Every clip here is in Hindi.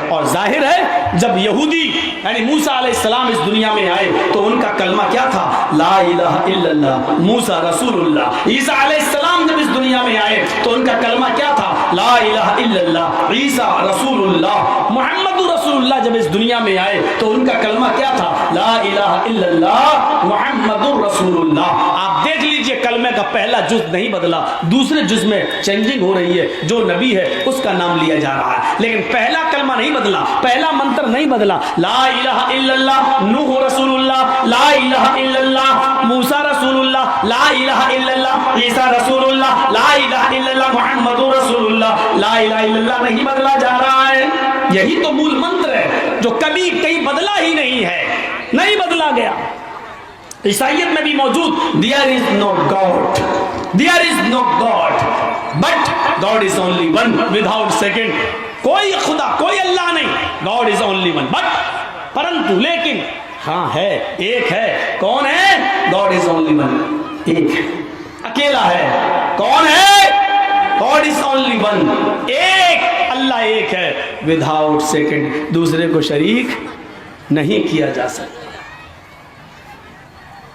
और जाहिर है जब यहूदी यानी मूसा अलैहिस्सलाम इस दुनिया में आए तो उनका कलमा क्या था? ला इलाहा इल्लल्लाह मूसा रसूलुल्लाह। ईसा अलैहिस्सलाम जब इस दुनिया में आए तो उनका कलमा क्या था? ला इलाहा इल्लल्लाह ईसा रसूलुल्लाह। मुहम्मदुर रसूलुल्लाह जब इस दुनिया में आए तो उनका कलमा क्या था? ला इलाहा इल्लल्लाह मुहम्मदुर रसूलुल्लाह। आप देख लीजिए कलमे का पहला जुज नहीं बदला, दूसरे जुज में चेंजिंग हो रही है। जो नबी है उसका नाम लिया जा रहा है, लेकिन पहला कलमा नहीं बदला, पहला मंत्र नहीं बदला। ला इलाहा इल्लल्लाह नूह रसूलुल्लाह, ला इलाहा इल्लल्लाह मूसा रसूलुल्लाह, ला इलाहा इल्लल्लाह ईसा रसूलुल्लाह, ला इलाहा इल्लल्लाह मुहम्मदुर रसूलुल्लाह। ला इलाहा इल्लल्लाह नहीं बदला जा रहा है। यही तो मूल मंत्र है जो कभी कहीं बदला ही नहीं है, नहीं बदला गया। ईसाइयत में भी मौजूद there is no god, there is no god but God is only one without second. कोई खुदा कोई अल्लाह नहीं, God is only one but परंतु लेकिन हाँ है, एक है। कौन है? गॉड इज ओनली वन, एक है, अकेला है। कौन है? गॉड इज ओनली वन, एक, अल्लाह एक है, विदाउट सेकंड, दूसरे को शरीक नहीं किया जा सकता।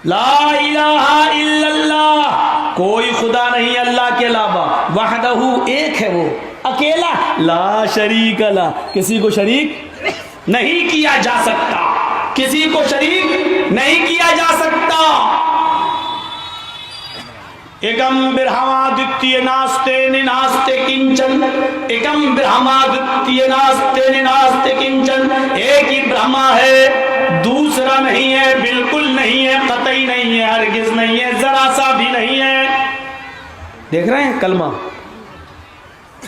ला इलाहा इल्लल्लाह कोई खुदा नहीं अल्लाह के अलावा, वहदहू एक है, वो अकेला, ला शरीक ला किसी को शरीक नहीं किया जा सकता, किसी को शरीक नहीं किया जा सकता। एकम ब्रह्माद्वितीय नास्ते निनास्ते किंचन, एकम ब्रह्माद्वितीय नास्ते निनास्ते किंचन। एक ही ब्रह्मा है, दूसरा नहीं है, बिल्कुल नहीं है, कतई नहीं है, हरगिज नहीं है, जरा सा भी नहीं है। देख रहे हैं कलमा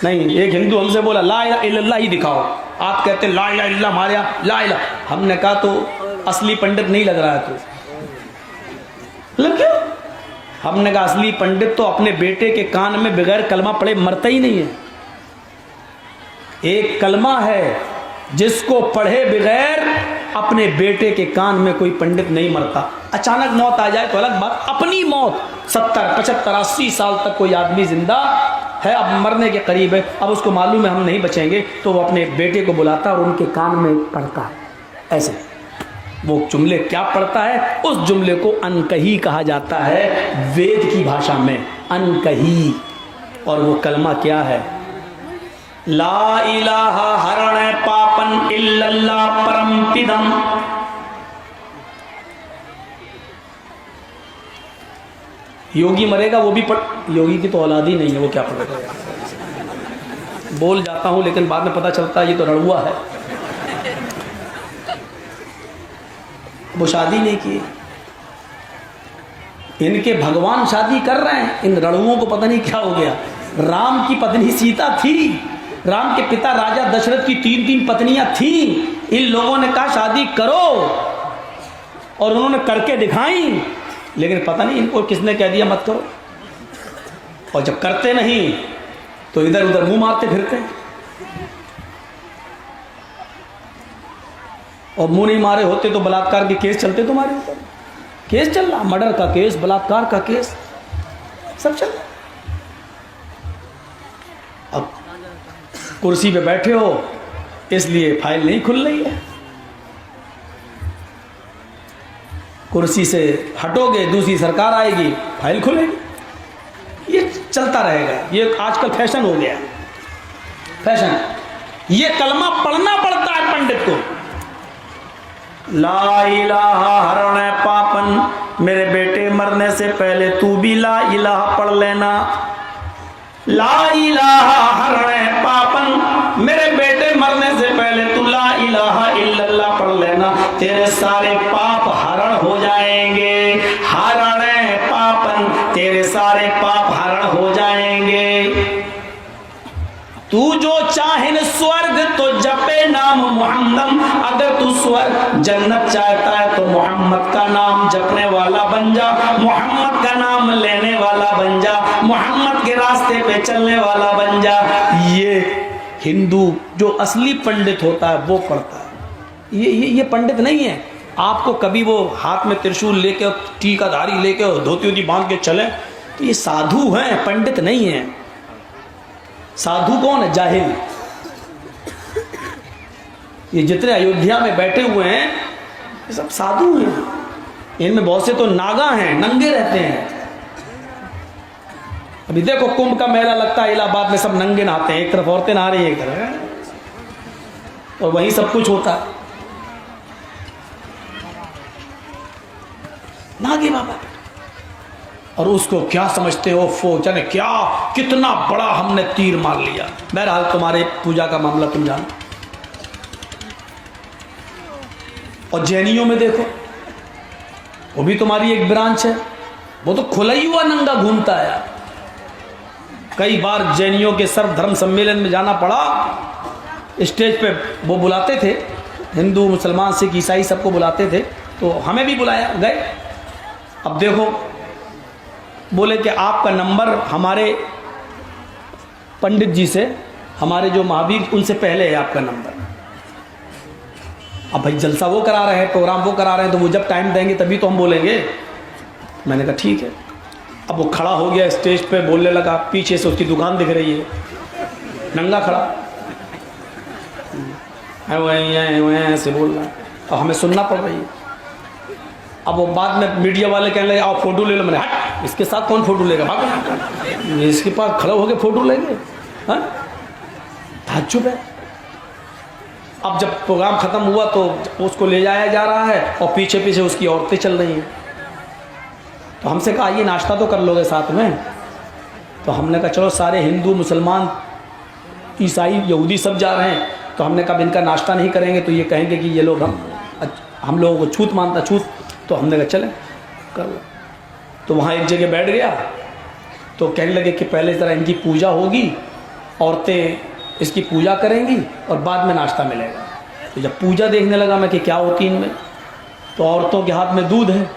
नहीं। एक हिंदू हमसे बोला ला इलाहा इल्लल्लाह ही दिखाओ, आप कहते ला इलाहा इल्लल्लाह हमारे यहाँ ला इलाहा। हमने कहा तो असली पंडित नहीं लग रहा है तो मतलब क्यों? हमने कहा असली पंडित तो अपने बेटे के कान में बगैर कलमा पढ़े मरता ही नहीं है। एक कलमा है जिसको पढ़े बगैर अपने बेटे के कान में कोई पंडित नहीं मरता। अचानक मौत आ जाए तो अलग बात, अपनी मौत 70, 75, 80 साल तक कोई आदमी जिंदा है, अब मरने के करीब है, अब उसको मालूम है हम नहीं बचेंगे, तो वो अपने बेटे को बुलाता है और उनके कान में पढ़ता है। ऐसे वो जुमले क्या पढ़ता है? उस जुमले को अनकही कहा जाता है वेद की भाषा में, अनकही। और वो कलमा क्या है? ला इलाहा हरण पापन इल्लल्लाह परमपिदम। योगी मरेगा वो भी पढ़, योगी की तो औलाद ही नहीं है, वो क्या पढ़ेगा? बोल जाता हूं लेकिन बाद में पता चलता है ये तो रड़ुआ है, वो शादी नहीं की। इनके भगवान शादी कर रहे हैं, इन रड़ुओं को पता नहीं क्या हो गया। राम की पत्नी सीता थी, राम के पिता राजा दशरथ की 3-3 पत्नियां थी। इन लोगों ने कहा शादी करो और उन्होंने करके दिखाई, लेकिन पता नहीं इनको किसने कह दिया मत करो। और जब करते नहीं तो इधर उधर मुंह मारते फिरते, और मुंह नहीं मारे होते तो बलात्कार के केस चलते तुम्हारे ऊपर। केस चल रहा, मर्डर का केस, बलात्कार का केस, सब चल रहा। अब कुर्सी पे बैठे हो इसलिए फाइल नहीं खुल रही है, कुर्सी से हटोगे दूसरी सरकार आएगी, फाइल खुलेगी। ये चलता रहेगा, ये आजकल फैशन हो गया, फैशन। ये कलमा पढ़ना पड़ता है पंडित को। ला इलाहा हरण पापन, मेरे बेटे मरने से पहले तू भी ला इलाहा पढ़ लेना। ला इलाहा हरण पापन, मेरे बेटे मरने से पहले तू ला इलाहा इल्लल्लाह पढ़ लेना, तेरे सारे पाप हरण हो जाएंगे। हरण पापन, तेरे सारे पाप हरण हो जाएंगे। तू जो चाहे स्वर्ग तो जपे नाम मोहम्मद, अगर तू स्वर्ग जन्नत चाहता है तो मोहम्मद का नाम जपने वाला बन जा, मोहम्मद का नाम लेने वाला बन जा, मोहम्मद के रास्ते पे चलने वाला बन जा। ये हिंदू जो असली पंडित होता है वो पढ़ता है। ये पंडित नहीं है। आपको कभी वो हाथ में त्रिशूल लेके टीकाधारी लेके धोती बांध के चले तो ये साधु हैं, पंडित नहीं है। साधु कौन है? जाहिल। ये जितने अयोध्या में बैठे हुए हैं ये सब साधु हैं, इनमें बहुत से तो नागा हैं, नंगे रहते हैं। अभी देखो कुंभ का मेला लगता है इलाहाबाद में, सब नंगे नहाते हैं, एक तरफ औरतें नहा रही है, एक तरफ, और वहीं सब कुछ होता है। नागे बाबा, और उसको क्या समझते हो, फो जाने क्या, कितना बड़ा हमने तीर मार लिया। बहरहाल तुम्हारे पूजा का मामला तुम जानो। और जैनियों में देखो, वो भी तुम्हारी एक ब्रांच है, वो तो खुला ही हुआ नंगा घूमता है। कई बार जैनियों के सर्व धर्म सम्मेलन में जाना पड़ा, स्टेज पे वो बुलाते थे, हिंदू मुसलमान सिख ईसाई सबको बुलाते थे, तो हमें भी बुलाया, गए। अब देखो बोले कि आपका नंबर हमारे पंडित जी से, हमारे जो महावीर उनसे पहले है आपका नंबर। अब भाई जलसा वो करा रहे हैं, प्रोग्राम वो करा रहे हैं, तो वो जब टाइम देंगे तभी तो हम बोलेंगे। मैंने कहा ठीक है। अब वो खड़ा हो गया स्टेज पे, बोलने लगा, पीछे से उसकी दुकान दिख रही है, नंगा खड़ा है, ऐसे बोल रहा है, और हमें सुनना पड़ रही है। अब वो बाद में मीडिया वाले कहने लगे आओ फोटो ले लो। मैंने हट, इसके साथ कौन फोटो लेगा, भाग, इसके पास खड़ा होकर फोटो लेंगे, हाँ ताज्जुब है। अब जब प्रोग्राम खत्म हुआ तो उसको ले जाया जा रहा है और पीछे पीछे उसकी औरतें चल रही हैं। तो हमसे कहा ये नाश्ता तो कर लोगे साथ में, तो हमने कहा चलो सारे हिंदू मुसलमान ईसाई यहूदी सब जा रहे हैं, तो हमने कहा इनका नाश्ता नहीं करेंगे तो ये कहेंगे कि ये लोग हम लोगों को छूत मानता छूत। तो हमने कहा चले कर लो। तो वहाँ एक जगह बैठ गया, तो कहने लगे कि पहले ज़रा इनकी पूजा होगी, औरतें इसकी पूजा करेंगी और बाद में नाश्ता मिलेगा। तो जब पूजा देखने लगा मैं कि क्या होती इनमें, तो औरतों के हाथ में दूध है,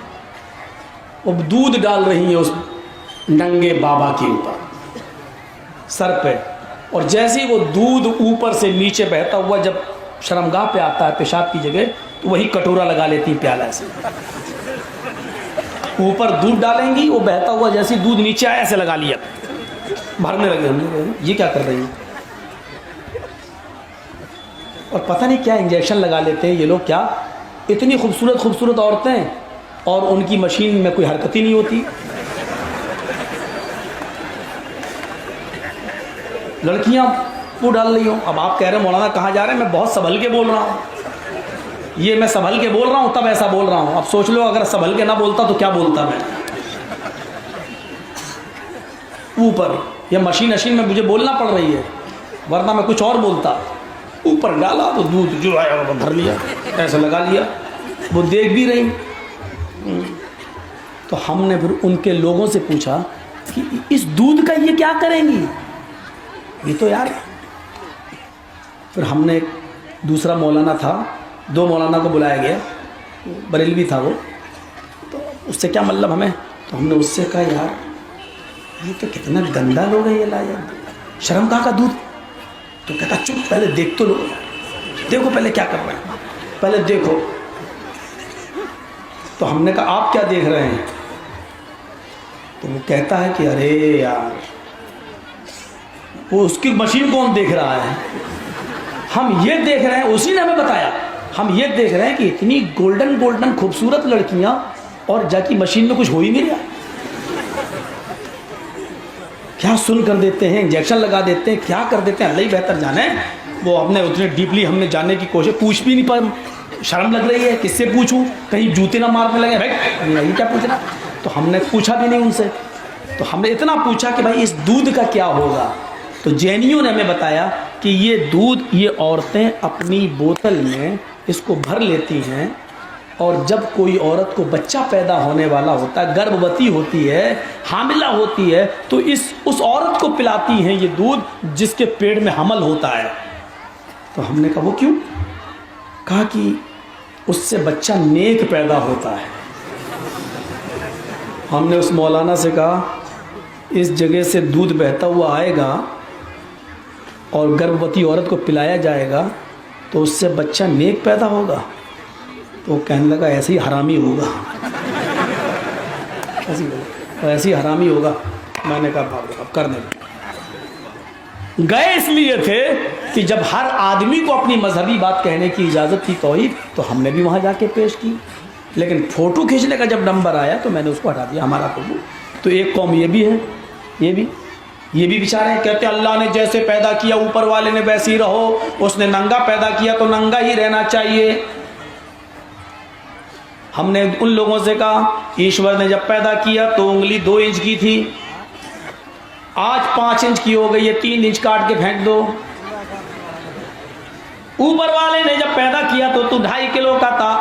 वो दूध डाल रही है उस नंगे बाबा के ऊपर सर पे, और जैसे ही वो दूध ऊपर से नीचे बहता हुआ जब शर्मगाह पे आता है पेशाब की जगह, तो वही कटोरा लगा लेती प्याला से, ऊपर दूध डालेंगी, वो बहता हुआ जैसे दूध नीचे आया ऐसे लगा लिया, भरने लगे। हमने ये क्या कर रही है, और पता नहीं क्या इंजेक्शन लगा लेते हैं ये लोग, क्या इतनी खूबसूरत खूबसूरत औरतें, और उनकी मशीन में कोई हरकत ही नहीं होती। लड़कियां वो डाल रही हो। अब आप कह रहे हो मौलाना कहाँ जा रहे हैं, मैं बहुत संभल के बोल रहा हूँ, ये मैं संभल के बोल रहा हूँ तब ऐसा बोल रहा हूँ। अब सोच लो अगर संभल के ना बोलता तो क्या बोलता मैं। ऊपर ये मशीन में मुझे बोलना पड़ रही है, वरना मैं कुछ और बोलता। ऊपर डाला तो दूध जो आया वो भर लिया, ऐसे लगा लिया, वो देख भी रही। तो हमने फिर उनके लोगों से पूछा कि इस दूध का ये क्या करेंगी, ये तो यार। फिर हमने दूसरा मौलाना था, दो मौलाना को बुलाया गया, बरेलवी था वो, तो उससे क्या मतलब हमें। तो हमने उससे कहा यार ये तो कितना गंदा लोग है, ये लाया शर्म कहाँ का दूध। तो कहता चुप, पहले देख तो लो, देखो पहले क्या कर रहे हैं, पहले देखो। तो हमने कहा आप क्या देख रहे हैं। तो वो कहता है कि अरे यार वो उसकी मशीन कौन देख रहा है, हम ये देख रहे हैं, उसी ने हमें बताया, हम ये देख रहे हैं कि इतनी गोल्डन गोल्डन खूबसूरत लड़कियां और जाकी मशीन में कुछ हो ही नहीं रहा। क्या सुन कर देते हैं, इंजेक्शन लगा देते हैं, क्या कर देते हैं, अल्लाह ही बेहतर जाने। वो हमने उतने डीपली हमने जानने की कोशिश, पूछ भी नहीं पाए, शर्म लग रही है, किससे पूछूं, कहीं जूते ना मारने लगे भाई नहीं क्या पूछना। तो हमने पूछा भी नहीं उनसे। तो हमने इतना पूछा कि भाई इस दूध का क्या होगा। तो जैनियों ने हमें बताया कि ये दूध ये औरतें अपनी बोतल में इसको भर लेती हैं, और जब कोई औरत को बच्चा पैदा होने वाला होता है, गर्भवती होती है, हामिला होती है, तो उस औरत को पिलाती हैं ये दूध जिसके पेट में हमल होता है। तो हमने कहा वो क्यों। कहा कि उससे बच्चा नेक पैदा होता है। हमने उस मौलाना से कहा इस जगह से दूध बहता हुआ आएगा और गर्भवती औरत को पिलाया जाएगा तो उससे बच्चा नेक पैदा होगा। तो वो कहने लगा ऐसे ही हरामी होगा, ऐसे ही हरामी होगा। मैंने कहा अब कर दे। गए इसलिए थे कि जब हर आदमी को अपनी मजहबी बात कहने की इजाज़त थी तौहीद, तो हमने भी वहाँ जाके पेश की। लेकिन फ़ोटो खींचने का जब नंबर आया तो मैंने उसको हटा दिया, हमारा फ़ोटो। तो एक कौम ये भी है, ये भी बेचारे कहते हैं अल्लाह ने जैसे पैदा किया ऊपर वाले ने वैसे ही रहो, उसने नंगा पैदा किया तो नंगा ही रहना चाहिए। हमने उन लोगों से कहा ईश्वर ने जब पैदा किया तो उंगली 2 इंच की थी, आज 5 इंच की हो गई है, 3 इंच काट के फेंक दो। ऊपर वाले ने जब पैदा किया तो तू 2.5 किलो का था,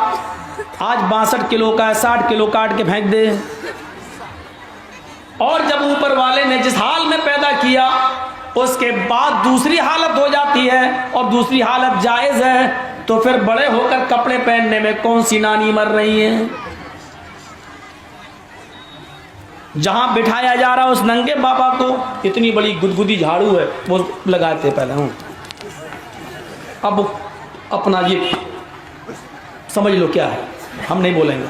आज 62 किलो का है, 60 किलो काट के फेंक दे। और जब ऊपर वाले ने जिस हाल में पैदा किया उसके बाद दूसरी हालत हो जाती है और दूसरी हालत जायज़ है, तो फिर बड़े होकर कपड़े पहनने में कौन सी नानी मर रही है? जहां बिठाया जा रहा उस नंगे बाबा को इतनी बड़ी गुदगुदी झाड़ू है वो लगाते पहले हूँ, अब अपना ये समझ लो क्या है, हम नहीं बोलेंगे,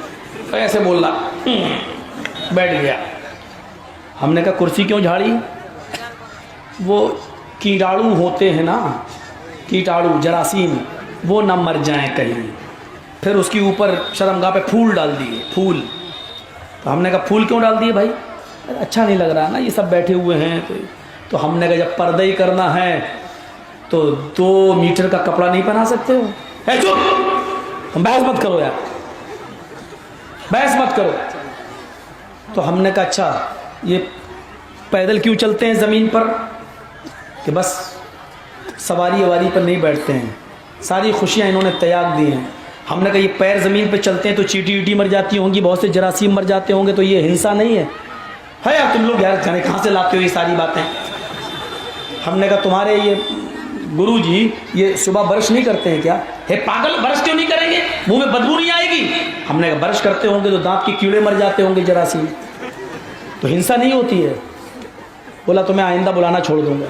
तो ऐसे बोल रहा बैठ गया। हमने कहा कुर्सी क्यों झाड़ी? वो कीटाणु होते हैं ना, कीटाणु जरासीम, वो ना मर जाएं कहीं। फिर उसके ऊपर शर्मगाह पे फूल डाल दिए, फूल। तो हमने कहा फूल क्यों डाल दिए भाई? अच्छा नहीं लग रहा ना, ये सब बैठे हुए हैं। तो हमने कहा जब पर्दा ही करना है तो 2 मीटर का कपड़ा नहीं पहना सकते हो? है चुप, बहस मत करो यार, बहस मत करो। तो हमने कहा अच्छा ये पैदल क्यों चलते हैं ज़मीन पर? कि बस सवारी ववारी पर नहीं बैठते हैं, सारी खुशियाँ इन्होंने त्याग दी हैं। हमने कहा ये पैर ज़मीन पर चलते हैं तो चींटी वीटी मर जाती होंगी, बहुत से जरासीम मर जाते होंगे, तो ये हिंसा नहीं है? है यार तुम लोग यार जाने कहाँ से लाते हो ये सारी बातें। हमने कहा तुम्हारे ये गुरु जी ये सुबह ब्रश नहीं करते हैं क्या? हे पागल, ब्रश क्यों नहीं करेंगे? मुंह में बदबू नहीं आएगी? हमने कहा ब्रश करते होंगे तो दांत के कीड़े मर जाते होंगे जरासीम, तो हिंसा नहीं होती है। बोला तो मैं आइंदा बुलाना छोड़ दूंगा।